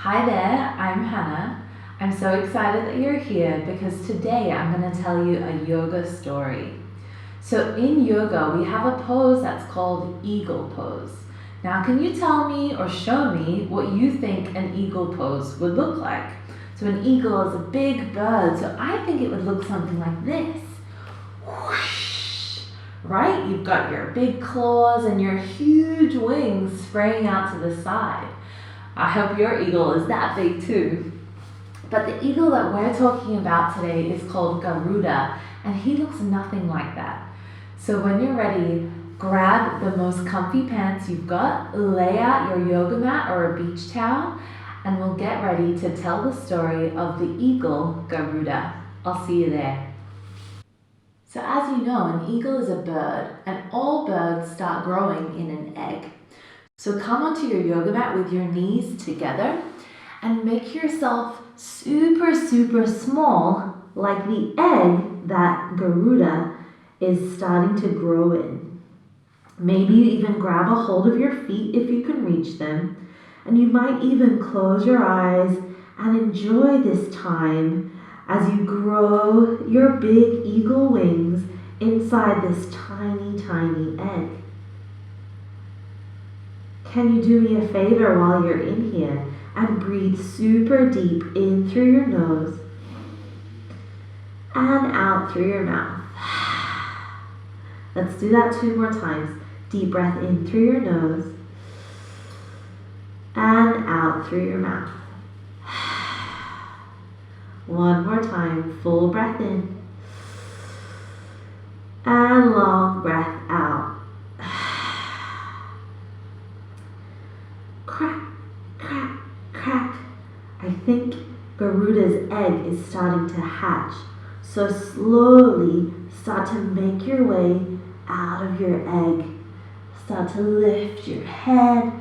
Hi there, I'm Hanna. I'm so excited that you're here because today I'm going to tell you a yoga story. So in yoga, we have a pose that's called eagle pose. Now, can you tell me or show me what you think an eagle pose would look like? So an eagle is a big bird, so I think it would look something like this. Whoosh, right? You've got your big claws and your huge wings spraying out to the side. I hope your eagle is that big too. But the eagle that we're talking about today is called Garuda, and he looks nothing like that. So when you're ready, grab the most comfy pants you've got, lay out your yoga mat or a beach towel, and we'll get ready to tell the story of the eagle Garuda. I'll see you there. So as you know, an eagle is a bird, and all birds start growing in an egg. So come onto your yoga mat with your knees together and make yourself super small, like the egg that Garuda is starting to grow in. Maybe you even grab a hold of your feet if you can reach them, and you might even close your eyes and enjoy this time as you grow your big eagle wings inside this tiny egg. Can you do me a favor while you're in here and breathe super deep in through your nose and out through your mouth? Let's do that 2 more times. Deep breath in through your nose and out through your mouth. 1 more time, full breath in and long breath out. Crack, crack, crack. I think Garuda's egg is starting to hatch. So slowly start to make your way out of your egg. Start to lift your head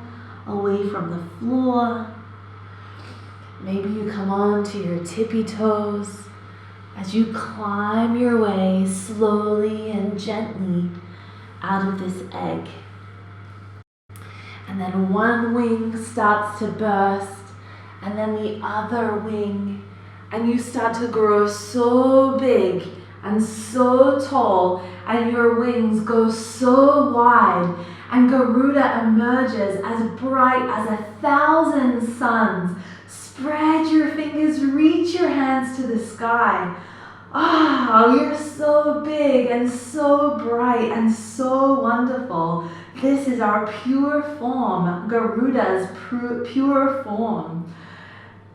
away from the floor. Maybe you come on to your tippy toes as you climb your way slowly and gently out of this egg. And then one wing starts to burst, and then the other wing, and you start to grow so big and so tall, and your wings go so wide, and Garuda emerges as bright as 1,000 suns. Spread your fingers, reach your hands to the sky. Oh, you're so big and so bright and so wonderful. This is our pure form, Garuda's pure form.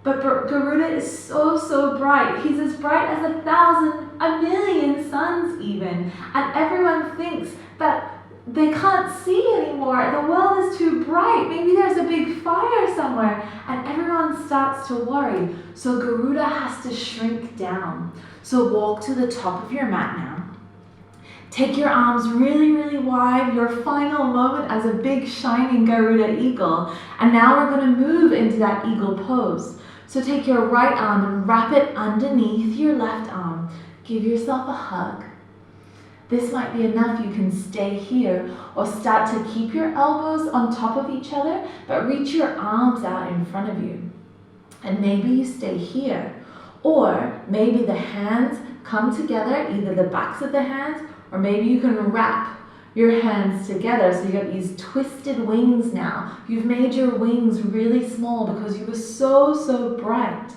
But Garuda is so bright. He's as bright as 1,000, 1,000,000 suns even. And everyone thinks that they can't see anymore. The world is too bright. Maybe there's a big fire somewhere. And everyone starts to worry. So Garuda has to shrink down. So walk to the top of your mat now. Take your arms really wide, your final moment as a big shining Garuda eagle. And now we're going to move into that eagle pose. So take your right arm and wrap it underneath your left arm. Give yourself a hug. This might be enough. You can stay here or start to keep your elbows on top of each other, but reach your arms out in front of you. And maybe you stay here. Or maybe the hands come together, either the backs of the hands, or maybe you can wrap your hands together. So you got these twisted wings now. You've made your wings really small because you were so bright.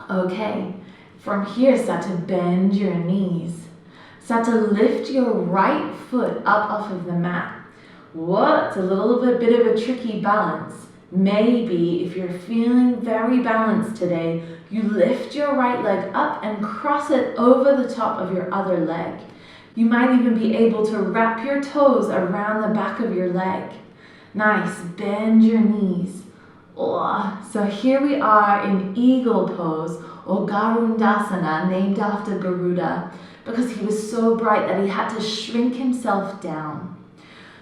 Okay, from here start to bend your knees. Start to lift your right foot up off of the mat. Whoa, it's a little bit of a tricky balance. Maybe if you're feeling very balanced today, you lift your right leg up and cross it over the top of your other leg. You might even be able to wrap your toes around the back of your leg. Nice, bend your knees. Oh, so here we are in eagle pose, or Garudasana, named after Garuda, because he was so bright that he had to shrink himself down.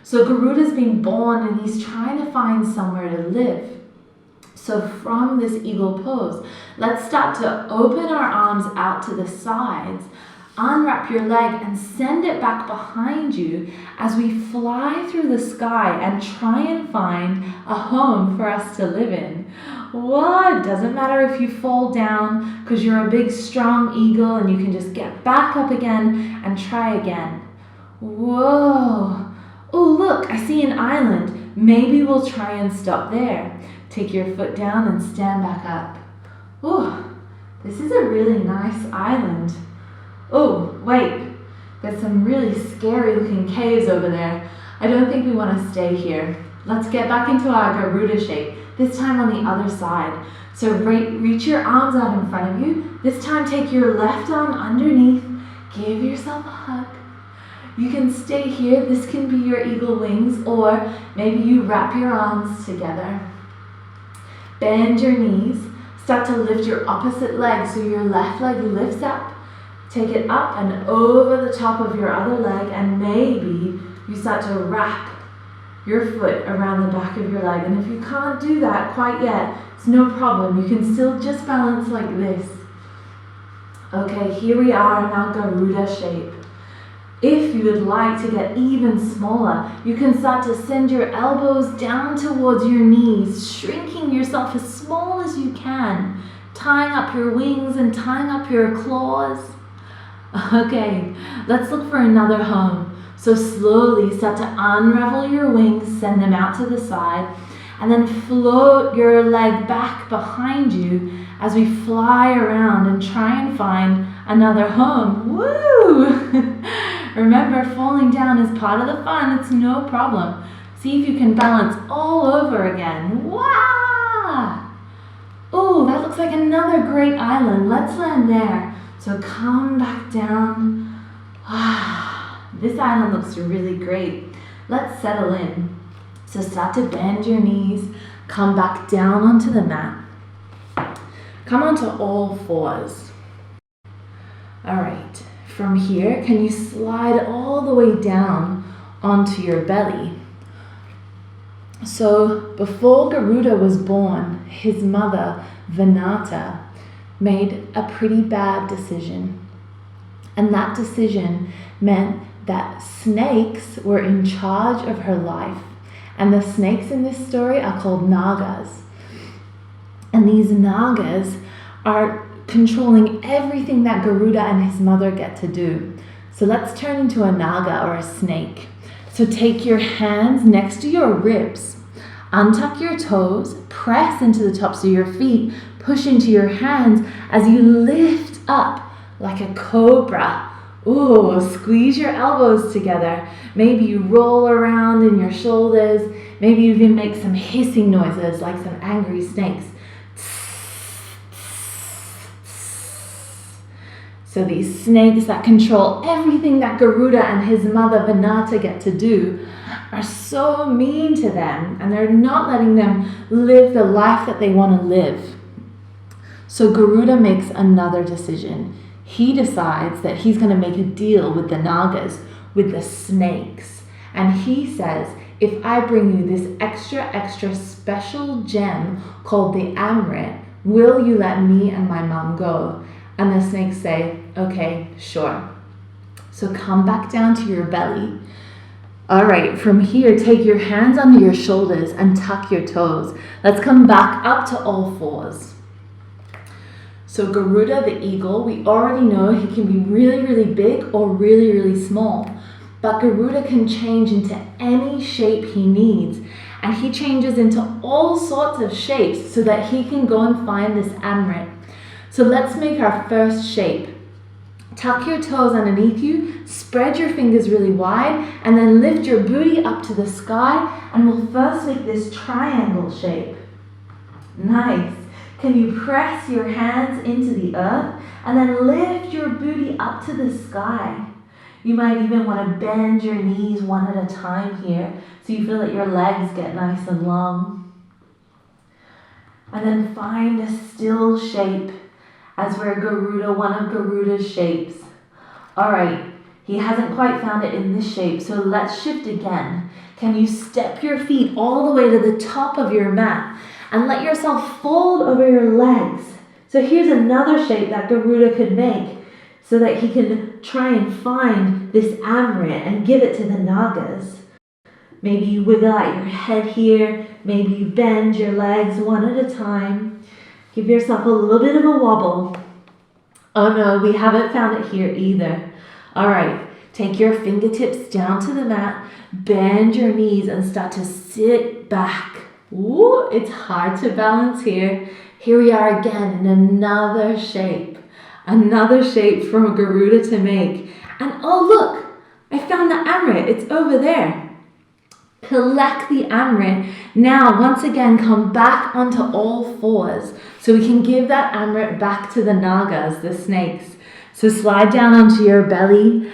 So Garuda's been born and he's trying to find somewhere to live. So from this eagle pose, let's start to open our arms out to the sides, unwrap your leg and send it back behind you as we fly through the sky and try and find a home for us to live in. What? Doesn't matter if you fall down because you're a big strong eagle and you can just get back up again and try again. Whoa. Oh, look, I see an island. Maybe we'll try and stop there. Take your foot down and stand back up. Oh, this is a really nice island. Oh, wait. There's some really scary looking caves over there. I don't think we want to stay here. Let's get back into our Garuda shape, this time on the other side. So reach your arms out in front of you. This time take your left arm underneath. Give yourself a hug. You can stay here. This can be your eagle wings, or maybe you wrap your arms together. Bend your knees. Start to lift your opposite leg so your left leg lifts up. Take it up and over the top of your other leg, and maybe you start to wrap your foot around the back of your leg. And if you can't do that quite yet, it's no problem. You can still just balance like this. Okay, here we are in our Garuda shape. If you would like to get even smaller, you can start to send your elbows down towards your knees, shrinking yourself as small as you can, tying up your wings and tying up your claws. Okay, let's look for another home. So slowly start to unravel your wings, send them out to the side, and then float your leg back behind you as we fly around and try and find another home. Woo! Remember, falling down is part of the fun. It's no problem. See if you can balance all over again. Wow! Oh, that looks like another great island. Let's land there. So come back down. This island looks really great. Let's settle in. So start to bend your knees. Come back down onto the mat. Come onto all fours. All right. From here, can you slide all the way down onto your belly? So before Garuda was born, his mother, Vinata, made a pretty bad decision. And that decision meant that snakes were in charge of her life. And the snakes in this story are called Nagas. And these Nagas are controlling everything that Garuda and his mother get to do. So let's turn into a Naga or a snake. So take your hands next to your ribs, untuck your toes, press into the tops of your feet, push into your hands as you lift up like a cobra. Ooh, squeeze your elbows together. Maybe you roll around in your shoulders. Maybe you even make some hissing noises like some angry snakes. So these snakes that control everything that Garuda and his mother Vinata get to do are so mean to them, and they're not letting them live the life that they want to live. So Garuda makes another decision. He decides that he's going to make a deal with the Nagas, with the snakes. And he says, if I bring you this extra special gem called the Amrit, will you let me and my mom go? And the snakes say, okay, sure. So come back down to your belly. All right, from here, take your hands under your shoulders and tuck your toes. Let's come back up to all fours. So Garuda the Eagle, we already know he can be really big or really small. But Garuda can change into any shape he needs. And he changes into all sorts of shapes so that he can go and find this Amrit. So let's make our first shape. Tuck your toes underneath you, spread your fingers really wide, and then lift your booty up to the sky, and we'll first make this triangle shape. Nice. Can you press your hands into the earth, and then lift your booty up to the sky? You might even want to bend your knees one at a time here, so you feel that your legs get nice and long. And then find a still shape, as we're Garuda, one of Garuda's shapes. All right, he hasn't quite found it in this shape, so let's shift again. Can you step your feet all the way to the top of your mat and let yourself fold over your legs? So here's another shape that Garuda could make so that he can try and find this Amrit and give it to the Nagas. Maybe you wiggle out your head here. Maybe you bend your legs one at a time. Give yourself a little bit of a wobble. Oh no, we haven't found it here either. All right, take your fingertips down to the mat, bend your knees and start to sit back. Ooh, it's hard to balance here. Here we are again in another shape from Garuda to make. And oh look, I found the Amrit, it's over there. Collect the Amrit. Now, once again, come back onto all fours so we can give that Amrit back to the Nagas, the snakes. So slide down onto your belly,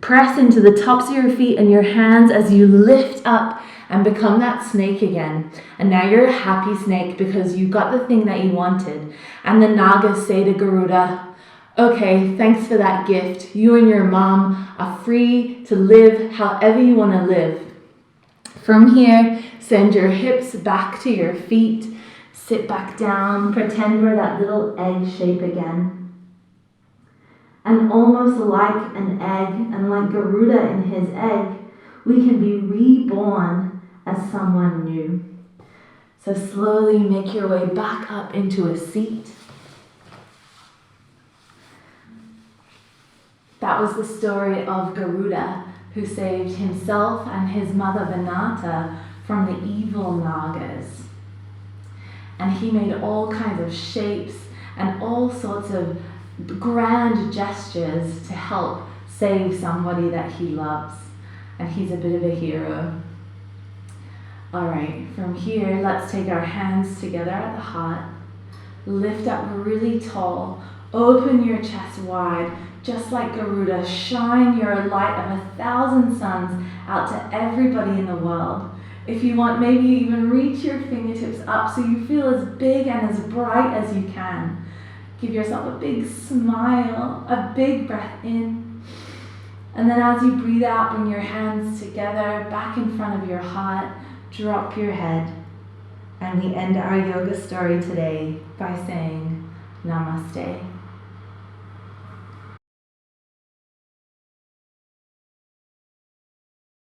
press into the tops of your feet and your hands as you lift up and become that snake again. And now you're a happy snake because you got the thing that you wanted. And the Nagas say to Garuda, okay, thanks for that gift. You and your mom are free to live however you want to live. From here, send your hips back to your feet. Sit back down. Pretend we're that little egg shape again. And almost like an egg, and like Garuda in his egg, we can be reborn as someone new. So slowly make your way back up into a seat. That was the story of Garuda, who saved himself and his mother Vinata from the evil Nagas. And he made all kinds of shapes and all sorts of grand gestures to help save somebody that he loves. And he's a bit of a hero. All right, from here, let's take our hands together at the heart. Lift up really tall. Open your chest wide. Just like Garuda, shine your light of 1,000 suns out to everybody in the world. If you want, maybe even reach your fingertips up so you feel as big and as bright as you can. Give yourself a big smile, a big breath in. And then as you breathe out, bring your hands together back in front of your heart. Drop your head. And we end our yoga story today by saying Namaste.